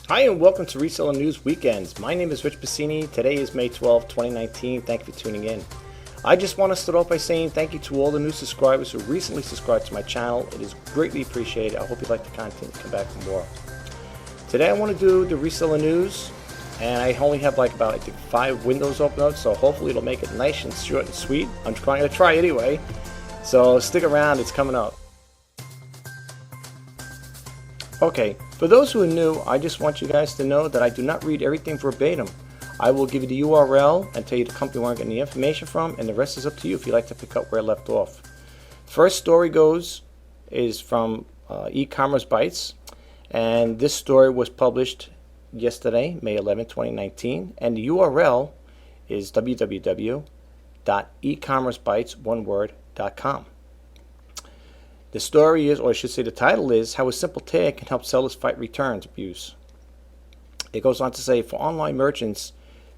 Hi and welcome to Reseller News Weekends. My name is Rich Pasini. Today is May 12, 2019. Thank you for tuning in. I just want to start off by saying thank you to all the new subscribers who recently subscribed to my channel. It is greatly appreciated. I hope you like the content and come back for more. Today I want to do the Reseller News, and I only have like about 5 windows open up, so hopefully it'll make it nice and short and sweet. I'm going to try anyway, so stick around, it's coming up. Okay, for those who are new, I just want you guys to know that I do not read everything verbatim. I will give you the URL and tell you the company where I'm getting the information from, and the rest is up to you if you'd like to pick up where I left off. First story is from E-commerce Bytes, and this story was published yesterday, May 11, 2019, and the URL is www.ecommercebytes.com. The story is, or I should say the title is, How a Simple Tag Can Help Sellers Fight Returns Abuse. It goes on to say, for online merchants,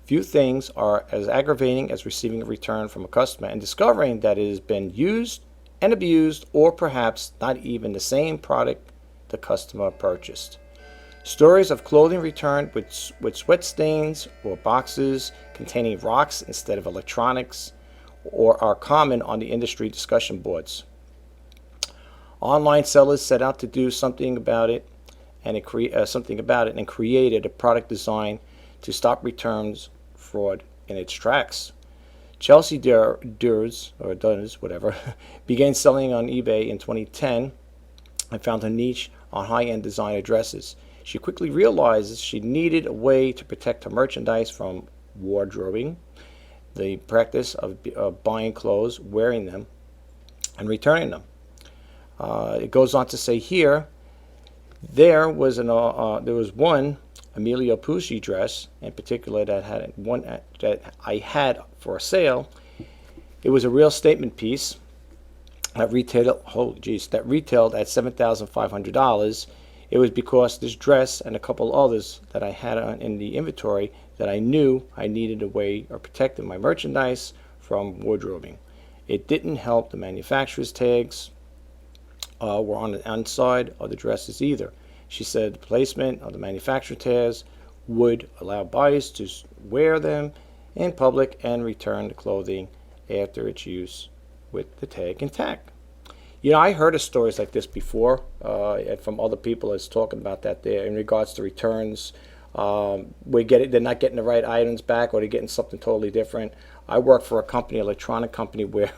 few things are as aggravating as receiving a return from a customer and discovering that it has been used and abused, or perhaps not even the same product the customer purchased. Stories of clothing returned with sweat stains or boxes containing rocks instead of electronics are common on the industry discussion boards. Online sellers set out to do something about it, and created a product design to stop returns fraud in its tracks. Chelsea Durs began selling on eBay in 2010 and found a niche on high-end designer dresses. She quickly realized she needed a way to protect her merchandise from wardrobing, the practice of buying clothes, wearing them, and returning them. It goes on to say here, there was one Emilio Pucci dress in particular that I had for sale. It was a real statement piece that retailed at $7,500. It was because this dress and a couple others that I had in the inventory that I knew I needed a way of protecting my merchandise from wardrobing. It didn't help the manufacturer's tags were on the inside of the dresses either. She said the placement of the manufacturer tags would allow buyers to wear them in public and return the clothing after its use with the tag intact. You know, I heard of stories like this before from other people that's talking about that there in regards to returns. They're not getting the right items back, or they're getting something totally different. I work for a company, electronic company, where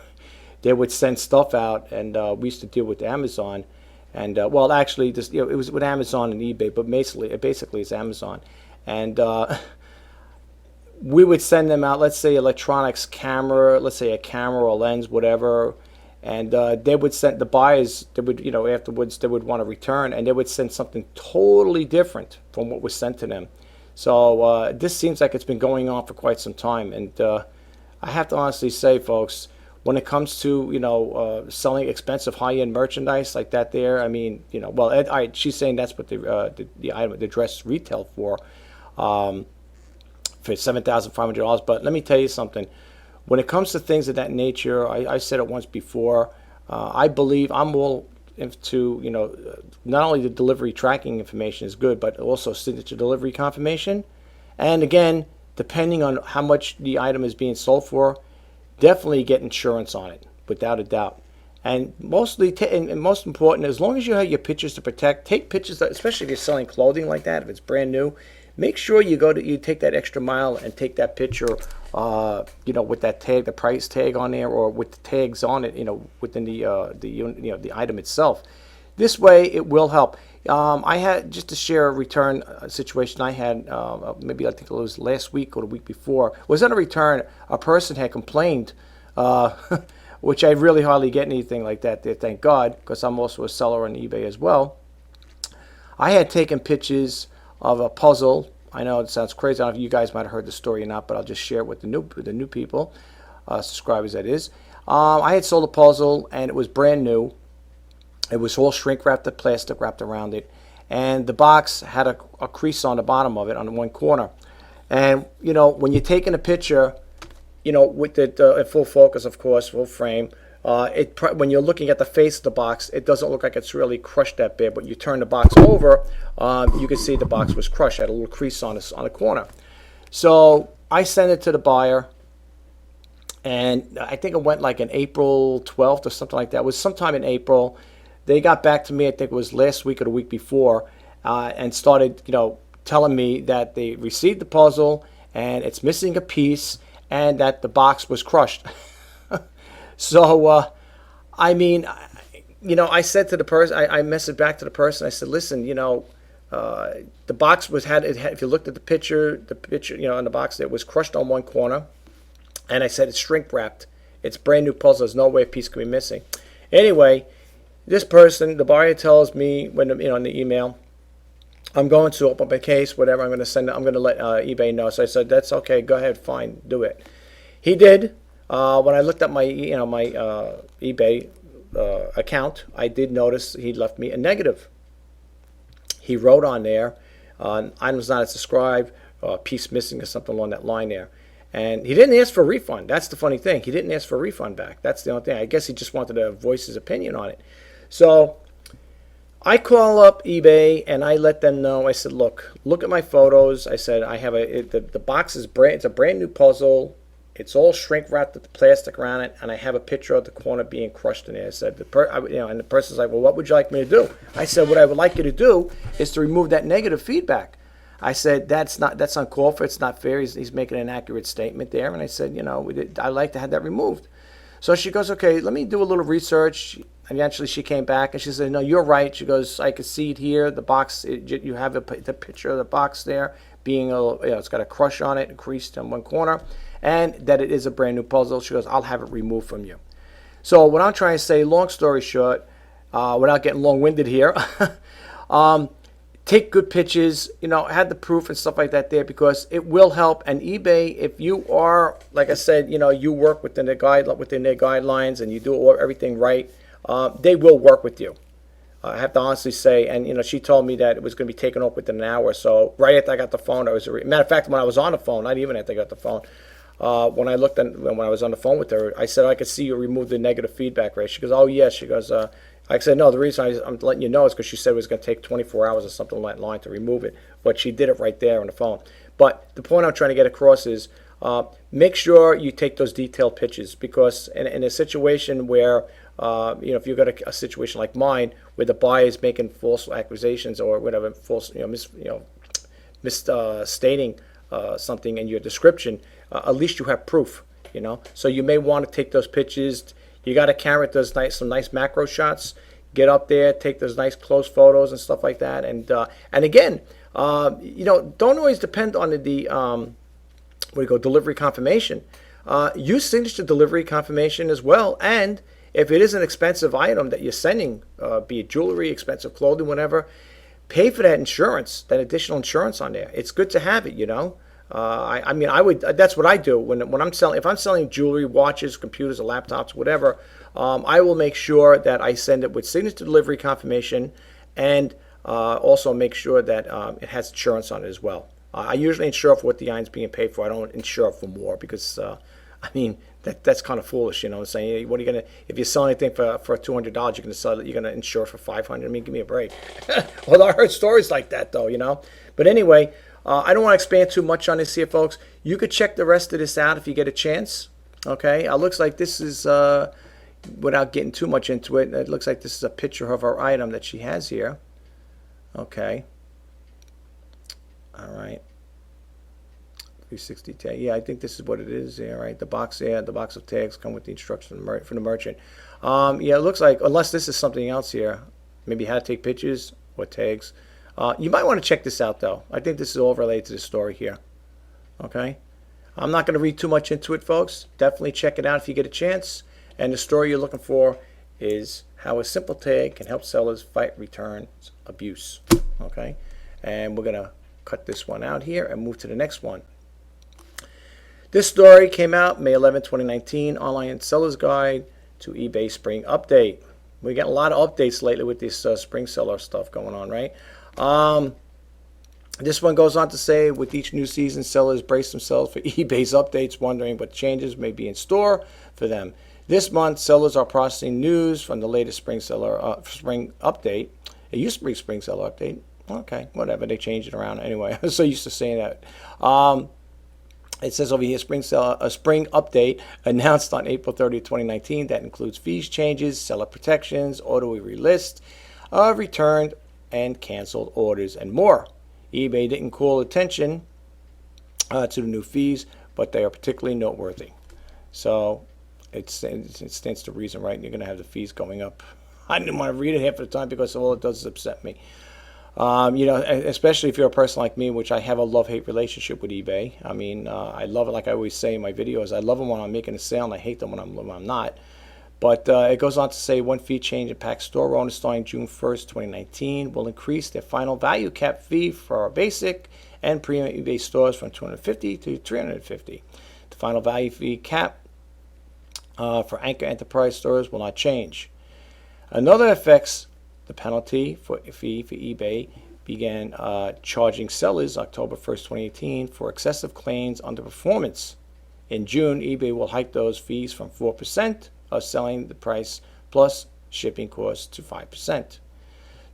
they would send stuff out, and we used to deal with Amazon. And well, actually, it was with Amazon and eBay, but basically it's Amazon. And we would send them out, let's say electronics camera, let's say a camera or lens, whatever. And they would send the buyers. Afterwards they would want to return, and they would send something totally different from what was sent to them. So this seems like it's been going on for quite some time. And I have to honestly say, folks, when it comes to selling expensive high-end merchandise like that, she's saying that's what the dress retail for $7,500. But let me tell you something. When it comes to things of that nature, I said it once before. I believe I'm all into not only the delivery tracking information is good, but also signature delivery confirmation. And again, depending on how much the item is being sold for, definitely get insurance on it, without a doubt. And most important, as long as you have your pictures to protect, take pictures, especially if you're selling clothing like that, if it's brand new. Make sure you take that extra mile and take that picture, with that tag, the price tag on there, or with the tags on it, within the item itself. This way, it will help. I had, just to share a return situation I had, maybe I think it was last week or the week before. It was on a return. A person had complained, which I really hardly get anything like that there, thank God, because I'm also a seller on eBay as well. I had taken pictures of a puzzle. I know it sounds crazy. I don't know if you guys might have heard the story or not, but I'll just share it with the new people, subscribers that is. I had sold a puzzle, and it was brand new. It was all shrink wrapped, the plastic wrapped around it, and the box had a crease on the bottom of it on one corner. And when you're taking a picture, with it in full focus, of course, full frame, when you're looking at the face of the box, it doesn't look like it's really crushed that bad. But you turn the box over, you can see the box was crushed. Had a little crease on the corner. So I sent it to the buyer, and I think it went like in April 12th or something like that. It was sometime in April. They got back to me, I think it was last week or the week before, and started, telling me that they received the puzzle and it's missing a piece and that the box was crushed. So, I said to the person, I messaged back to the person. I said, listen, the box had, if you looked at the picture, in the box, it was crushed on one corner. And I said, it's shrink wrapped. It's brand new puzzle. There's no way a piece could be missing. Anyway, this person, the buyer, tells me when in the email, I'm going to open up a case, whatever. I'm going to let eBay know. So I said, that's okay. Go ahead, fine, do it. He did. When I looked at my eBay account, I did notice he left me a negative. He wrote on there, items not subscribed, piece missing or something along that line there. And he didn't ask for a refund. That's the funny thing. He didn't ask for a refund back. That's the only thing. I guess he just wanted to voice his opinion on it. So I call up eBay and I let them know. I said, look at my photos. I said, I have the box is it's a brand new puzzle. It's all shrink wrapped with the plastic around it, and I have a picture of the corner being crushed in there. I said, and the person's like, well, what would you like me to do? I said, what I would like you to do is to remove that negative feedback. I said, that's uncalled for. It's not fair. He's making an accurate statement there. And I said, I'd like to have that removed. So she goes, okay, let me do a little research. Eventually she came back and she said, no, you're right. She goes, I can see it here. The box, you have the picture of the box there being it's got a crush on it, creased in one corner, and that it is a brand new puzzle. She goes, I'll have it removed from you. So what I'm trying to say, long story short, without getting long-winded here, take good pictures, have the proof and stuff like that there, because it will help. And eBay, if you are, like I said, you work within their guidelines and you do everything right, they will work with you. I have to honestly say, and she told me that it was going to be taken up within an hour. So right after I got the phone, matter of fact, when I was on the phone, not even after I got the phone, when I was on the phone with her, I said, I could see you remove the negative feedback rate. She goes, oh yes. She goes, I said, no, the reason I'm letting you know is because she said it was going to take 24 hours or something like that line to remove it. But she did it right there on the phone. But the point I'm trying to get across is make sure you take those detailed pictures, because in a situation where, if you've got a situation like mine where the buyer is making false accusations or whatever, false, misstating something in your description, at least you have proof, So you may want to take those pictures. You got a camera that does some nice macro shots. Get up there, take those nice close photos and stuff like that. And again, don't always depend on the delivery confirmation. Use signature delivery confirmation as well. And if it is an expensive item that you're sending, be it jewelry, expensive clothing, whatever, pay for that insurance, that additional insurance on there. It's good to have it, I would. That's what I do when I'm selling. If I'm selling jewelry, watches, computers, or laptops, whatever, I will make sure that I send it with signature delivery confirmation, and also make sure that it has insurance on it as well. I usually insure for what the item's being paid for. I don't insure for more because, that's kind of foolish. I'm saying, what are you gonna, if you sell anything for $200, you're gonna insure for $500? Give me a break. Well, I heard stories like that though, But anyway. I don't want to expand too much on this here, folks. You could check the rest of this out if you get a chance. Okay, looks like this is, without getting too much into it, it looks like this is a picture of our item that she has here. Okay. All right. 360 tag. Yeah, I think this is what it is. Yeah, right. The box of tags come with the instructions from the merchant. Yeah, it looks like, unless this is something else here, maybe how to take pictures or tags. You might want to check this out, though. I think this is all related to the story here. Okay? I'm not going to read too much into it, folks. Definitely check it out if you get a chance. And the story you're looking for is how a simple tag can help sellers fight returns abuse. Okay? And we're going to cut this one out here and move to the next one. This story came out May 11, 2019, Online Seller's Guide to eBay Spring Update. We got a lot of updates lately with this spring seller stuff going on, right? This one goes on to say, with each new season, sellers brace themselves for eBay's updates, wondering what changes may be in store for them. This month, sellers are processing news from the latest spring update. It used to be spring seller update. Okay, whatever. They changed it around anyway. I'm so used to saying that. It says over here, spring update announced on April 30th, 2019. That includes fees changes, seller protections, auto relist, returned and canceled orders, and more. eBay didn't call attention to the new fees, but they are particularly noteworthy. So it stands to reason, right? You're going to have the fees going up. I didn't want to read it half of the time because all it does is upset me. Especially if you're a person like me, which I have a love-hate relationship with eBay. I mean, I love it, like I always say in my videos. I love them when I'm making a sale, and I hate them when I'm not. But it goes on to say one fee change impacts store owners starting June 1st, 2019 will increase their final value cap fee for our basic and premium eBay stores from $250 to $350. The final value fee cap for Anchor Enterprise stores will not change. Another affects the penalty fee for eBay began charging sellers October 1st, 2018 for excessive claims under performance. In June, eBay will hike those fees from 4% of selling the price plus shipping costs to 5%.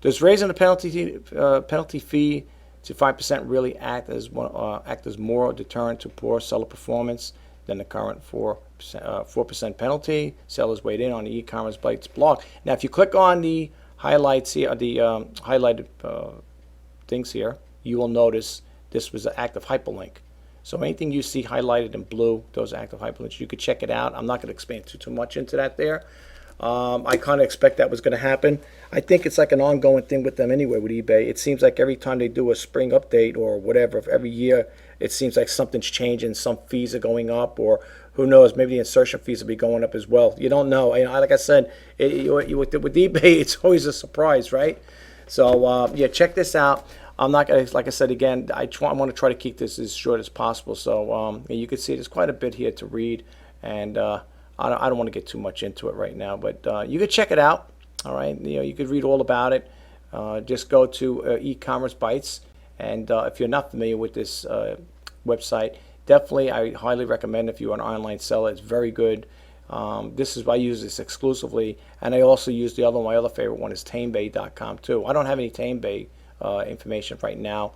Does raising the penalty fee to 5% really act as more deterrent to poor seller performance than the current 4% penalty? Sellers weighed in on the e-commerce Bytes blog. Now, if you click on the highlights here, the highlighted things here, you will notice this was an active hyperlink. So anything you see highlighted in blue, those are active hyperlinks. You could check it out. I'm not going to expand too much into that there. I kind of expect that was going to happen. I think it's like an ongoing thing with them anyway with eBay. It seems like every time they do a spring update or whatever, every year, it seems like something's changing. Some fees are going up, or who knows, maybe the insertion fees will be going up as well. You don't know. Like I said, with eBay, it's always a surprise, right? So, yeah, check this out. I'm not going to, like I said again, I want to try to keep this as short as possible. So you can see there's quite a bit here to read, and I don't want to get too much into it right now, but you could check it out. All right, you could read all about it. Just go to e-commerce Bytes, and if you're not familiar with this website, definitely I highly recommend if you're an online seller. It's very good. I use this exclusively, and I also use the other one. My other favorite one is tamebay.com too. I don't have any Tamebay information right now.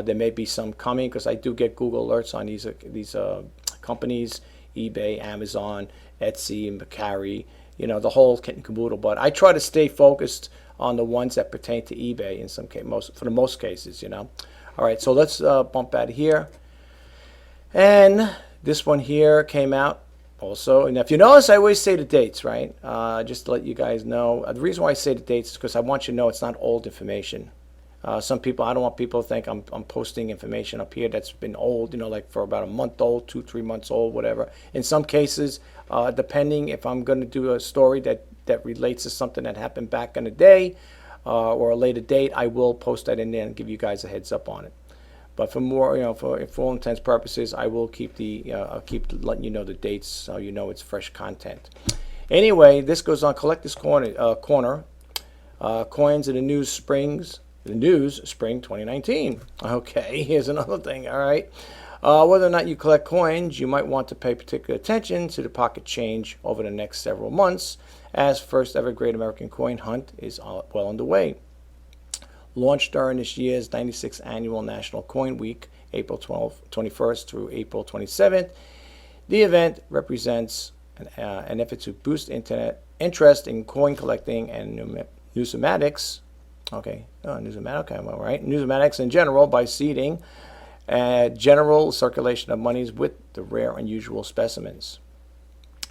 There may be some coming because I do get Google alerts on these companies: eBay, Amazon, Etsy, Mercari. The whole kit and caboodle. But I try to stay focused on the ones that pertain to eBay in some case, for the most cases. All right, so let's bump out of here. And this one here came out also. And if you notice, I always say the dates, right? Just to let you guys know. The reason why I say the dates is because I want you to know it's not old information. Some people, I don't want people to think I'm posting information up here that's been old, like for about a month old, 2-3 months old, whatever. In some cases, depending if I'm going to do a story that relates to something that happened back in the day or a later date, I will post that in there and give you guys a heads up on it. But for more, for all intents purposes, I will keep I'll keep letting you know the dates so you know it's fresh content. Anyway, this goes on Collector's Corner. Coins in the news spring 2019. Okay, here's another thing. All right, whether or not you collect coins, you might want to pay particular attention to the pocket change over the next several months, as first ever Great American Coin Hunt is well underway. Launched during this year's 96th Annual National Coin Week, April 21st through April 27th, the event represents an effort to boost internet interest in coin collecting and numismatics. Numismatics in general by seeding general circulation of monies with the rare, unusual specimens.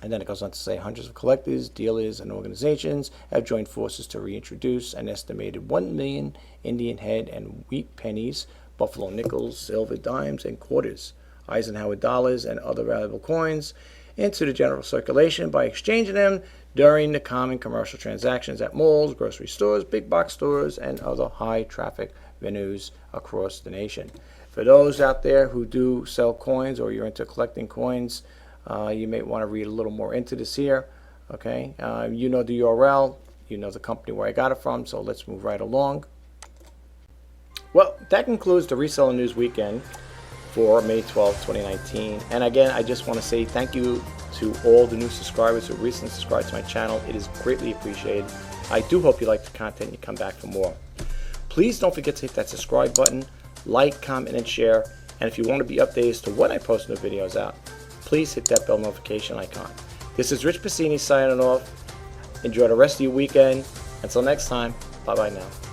And then it goes on to say hundreds of collectors, dealers, and organizations have joined forces to reintroduce an estimated 1 million Indian head and wheat pennies, buffalo nickels, silver dimes, and quarters, Eisenhower dollars, and other valuable coins into the general circulation by exchanging them during the common commercial transactions at malls, grocery stores, big box stores, and other high traffic venues across the nation. For those out there who do sell coins or you're into collecting coins, you may want to read a little more into this here. Okay, you know the URL, you know the company where I got it from, so let's move right along. Well, that concludes the Reseller News Weekend. for May 12, 2019. And again, I just want to say thank you to all the new subscribers who recently subscribed to my channel. It is greatly appreciated. I do hope you like the content and you come back for more. Please don't forget to hit that subscribe button, like, comment, and share. And if you want to be updated as to when I post new videos out, please hit that bell notification icon. This is Rich Pasini signing off. Enjoy the rest of your weekend. Until next time, bye-bye now.